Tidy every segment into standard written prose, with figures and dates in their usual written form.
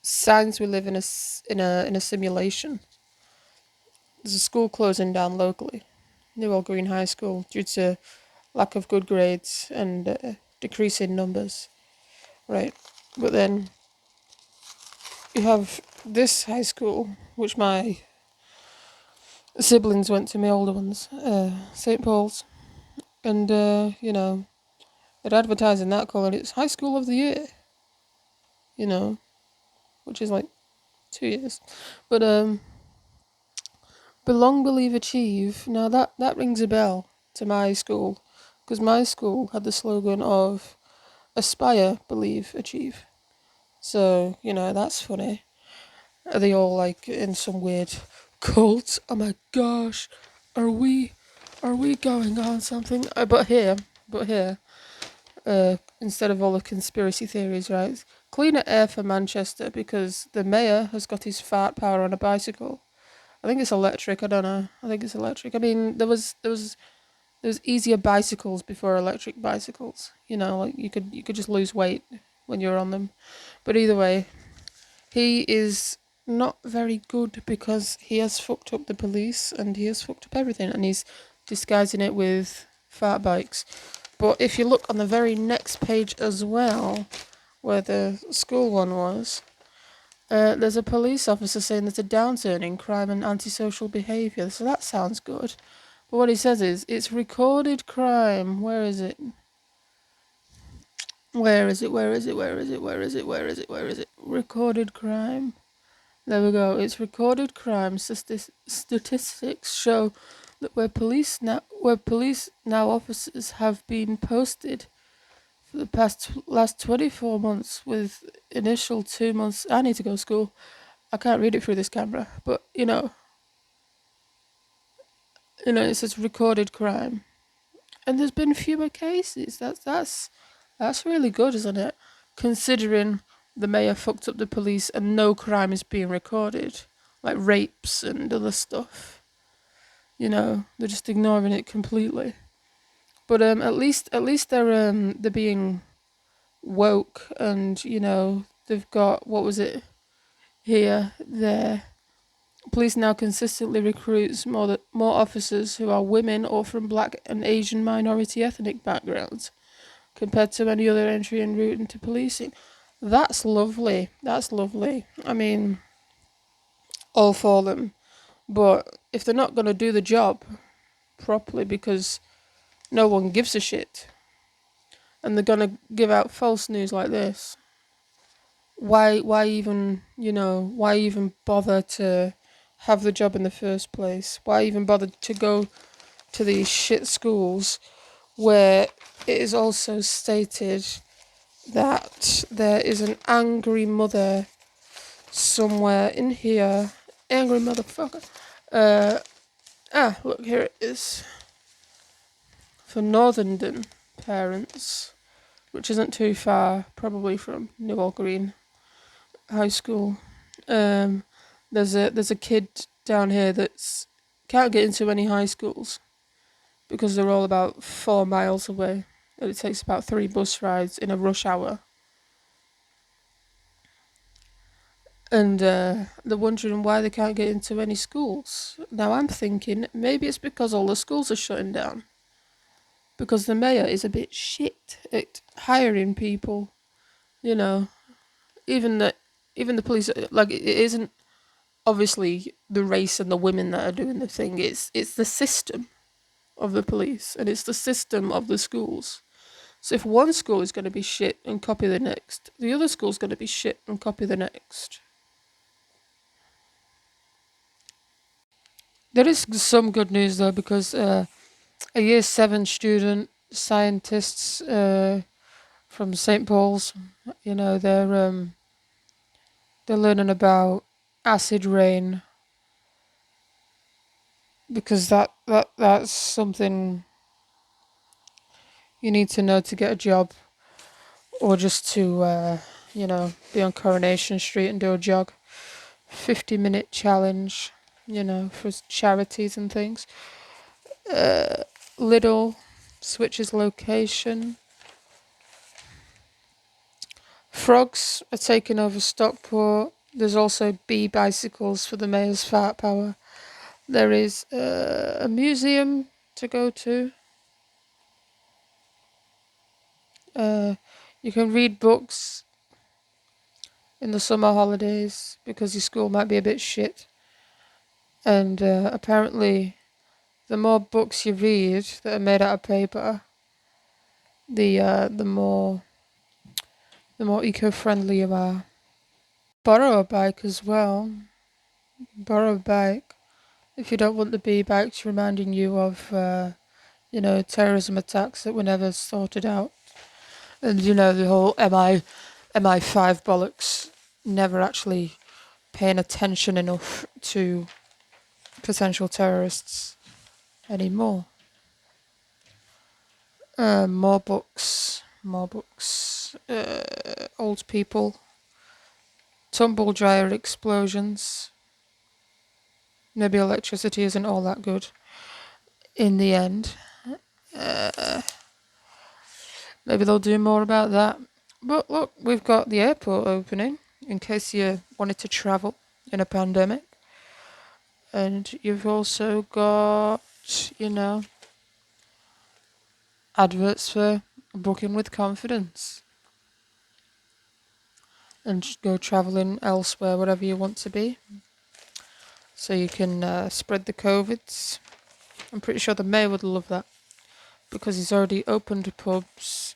signs we live in a simulation. There's a school closing down locally, Newell Green High School, due to lack of good grades and decrease in numbers. Right, but then you have this high school, which my siblings went to, my older ones, St. Paul's, and they're advertising that, calling it High School of the Year. You know, which is like 2 years, but Belong, Believe, Achieve. Now that rings a bell to my school, because my school had the slogan of Aspire, Believe, Achieve. So that's funny. Are they all like in some weird cult? Oh my gosh, are we going on something? But here, instead of all the conspiracy theories, right? Cleaner air for Manchester because the mayor has got his fart power on a bicycle. I think it's electric. I don't know. I think it's electric. I mean, there was easier bicycles before electric bicycles. Like you could just lose weight when you're on them. But either way, he is not very good because he has fucked up the police and he has fucked up everything, and he's disguising it with fart bikes. But if you look on the very next page as well, where the school one was, there's a police officer saying there's a downturn in crime and antisocial behaviour. So that sounds good. But what he says is, it's recorded crime. Where is it? Where is it? Where is it? Where is it? Where is it? Where is it? Where is it? Recorded crime. There we go. It's recorded crime. Statistics show that where police now officers have been posted for the last 24 months, with initial 2 months. I need to go to school. I can't read it through this camera, but it says recorded crime, and there's been fewer cases. That's really good, isn't it? Considering the mayor fucked up the police and no crime is being recorded, like rapes and other stuff. They're just ignoring it completely. But at least they're being woke, and they've got, what was it here, there. Police now consistently recruits more officers who are women or from black and Asian minority ethnic backgrounds compared to any other entry and route into policing. That's lovely. That's lovely. I mean, all for them. But if they're not going to do the job properly because no one gives a shit, and they're going to give out false news like this, why even bother to have the job in the first place? Why even bother to go to these shit schools where it is also stated that there is an angry mother somewhere in here? Angry motherfucker. Look, here it is. For Northern parents, which isn't too far, probably from Newell Green High School. There's a kid down here that's can't get into any high schools because they're all about 4 miles away, and it takes about 3 bus rides in a rush hour. And they're wondering why they can't get into any schools. Now I'm thinking maybe it's because all the schools are shutting down. Because the mayor is a bit shit at hiring people. You know, even the police, like, it isn't obviously the race and the women that are doing the thing. It's the system of the police, and it's the system of the schools. So if one school is going to be shit and copy the next, the other school's going to be shit and copy the next. There is some good news though, because a year 7 student scientists from St. Paul's, they're learning about acid rain, because that's something you need to know to get a job, or just to be on Coronation Street and do a jog. 50-minute challenge, for charities and things. Lidl switches location. Frogs are taking over Stockport. There's also bee bicycles for the mayor's fart power. There is a museum to go to. You can read books in the summer holidays because your school might be a bit shit. And apparently, the more books you read that are made out of paper, the more eco-friendly you are. Borrow a bike as well. Borrow a bike if you don't want the bee bikes reminding you of terrorism attacks that were never sorted out, and the whole MI5 bollocks, never actually paying attention enough to potential terrorists anymore. More books. Old people. Tumble dryer explosions. Maybe electricity isn't all that good in the end. Maybe they'll do more about that. But look, we've got the airport opening in case you wanted to travel in a pandemic. And you've also got, adverts for booking with confidence. And go travelling elsewhere, wherever you want to be. So you can spread the COVIDs. I'm pretty sure the mayor would love that. Because he's already opened pubs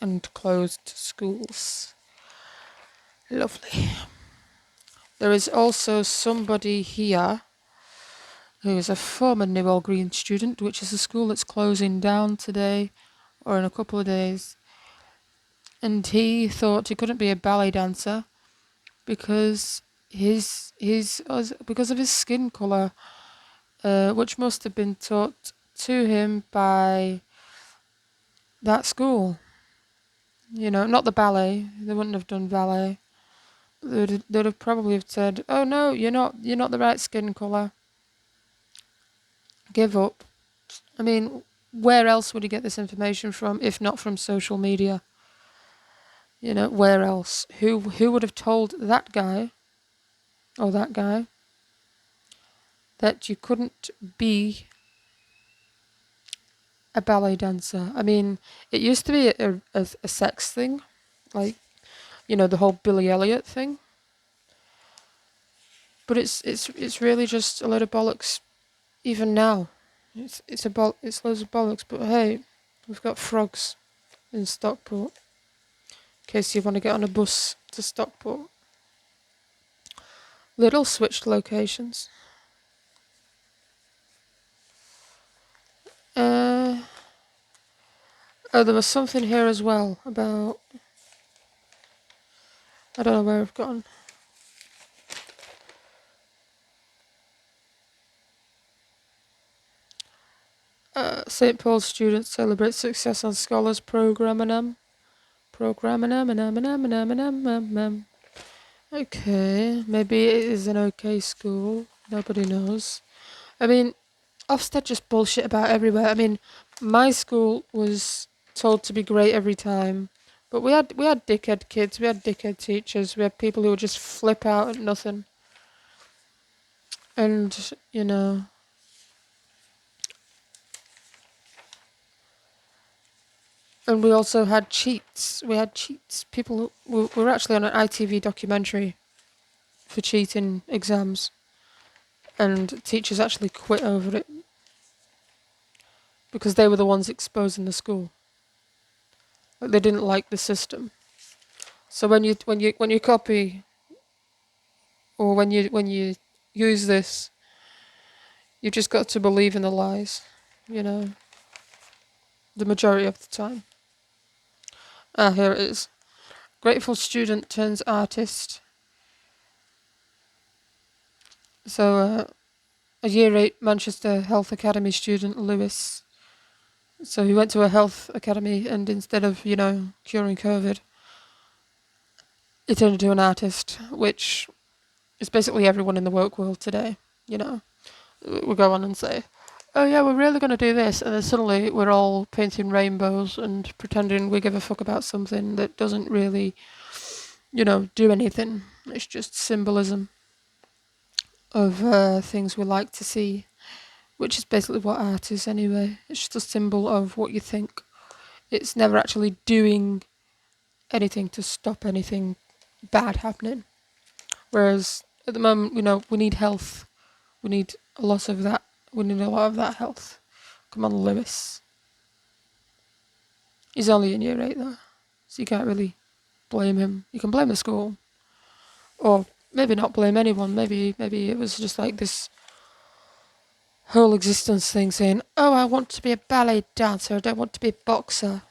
and closed schools. Lovely. There is also somebody here who is a former Newell Green student, which is a school that's closing down today or in a couple of days. And he thought he couldn't be a ballet dancer because because of his skin colour, which must have been taught to him by that school. Not the ballet. They wouldn't have done ballet. They'd have probably have said, "Oh no, you're not the right skin colour. Give up." I mean, where else would he get this information from if not from social media? Where else? Who would have told that guy or that guy that you couldn't be a ballet dancer? I mean, it used to be a sex thing, like the whole Billy Elliot thing. But it's really just a load of bollocks. Even now, it's loads of bollocks. But hey, we've got frogs in Stockport. In case you want to get on a bus to Stockport. Little switched locations. There was something here as well about... I don't know where I've gone. St. Paul's students celebrate success on Scholars Programme. Okay, maybe it is an okay school. Nobody knows. I mean, Ofsted just bullshit about everywhere. I mean, my school was told to be great every time, but we had dickhead kids, we had dickhead teachers, we had people who would just flip out at nothing. And, and we also had cheats. People were actually on an ITV documentary for cheating exams, and teachers actually quit over it because they were the ones exposing the school. Like, they didn't like the system. So when you copy or when you use this, you just got to believe in the lies, the majority of the time. Here it is. Grateful student turns artist. So, a year 8 Manchester Health Academy student, Lewis. So he went to a health academy and instead of, curing COVID, he turned into an artist, which is basically everyone in the woke world today, We'll go on and say, oh yeah, we're really going to do this, and then suddenly we're all painting rainbows and pretending we give a fuck about something that doesn't really do anything. It's just symbolism of things we like to see, which is basically what art is anyway. It's just a symbol of what you think. It's never actually doing anything to stop anything bad happening. Whereas at the moment, we need health. We need a lot of that. We need a lot of that health. Come on, Lewis. He's only in year 8 though, so you can't really blame him. You can blame the school, or maybe not blame anyone. Maybe it was just like this whole existence thing saying, "Oh, I want to be a ballet dancer. I don't want to be a boxer."